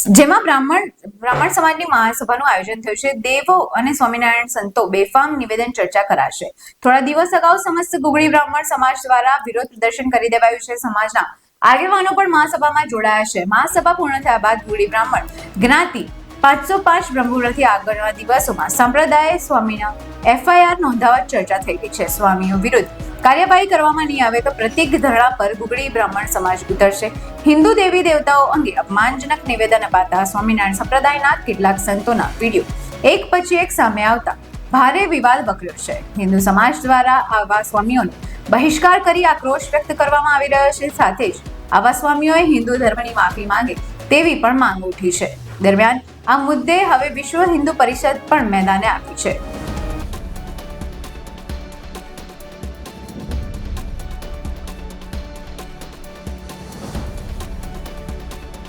જેમાં બ્રાહ્મણ સમાજની મહાસભાનું આયોજન થયું છે. દેવો અને સ્વામિનારાયણ સંતો બેફામ નિવેદન ચર્ચા કરાશે. થોડા દિવસ અગાઉ સમસ્ત ગુગળી બ્રાહ્મણ સમાજ દ્વારા વિરોધ પ્રદર્શન કરી દેવાયું છે. સમાજના આગેવાનો પણ મહાસભામાં જોડાયા છે. મહાસભા પૂર્ણ થયા બાદ ગુગળી બ્રાહ્મણ જ્ઞાતિ 505 બ્રહ્મપુરથી આગળના દિવસોમાં સંપ્રદાય સ્વામીના FIR નોંધાવવા ચર્ચા થઈ રહી છે. સ્વામીઓ વિરુદ્ધ કાર્યવાહી કરવામાં નહીં આવે તો પ્રતિક ધરણા પર ગુગળી બ્રાહ્મણ સમાજ ઉતરશે. હિન્દુ દેવી દેવતાઓ અંગે અપમાનજનક નિવેદન અપાતા સ્વામિનારાયણ સંપ્રદાયના કેટલાક સંતોના વિડીયો એક પછી એક સામે આવતા ભારે વિવાદ વકર્યો છે. હિન્દુ સમાજ દ્વારા આવા સ્વામીઓનો બહિષ્કાર કરી આક્રોશ વ્યક્ત કરવામાં આવી રહ્યો છે. સાથે જ આવા સ્વામીઓએ હિન્દુ ધર્મની માફી માંગે તેવી પણ માંગ ઉઠી છે. દરમિયાન આ મુદ્દે હવે વિશ્વ હિન્દુ પરિષદ પણ મેદાને આવી છે.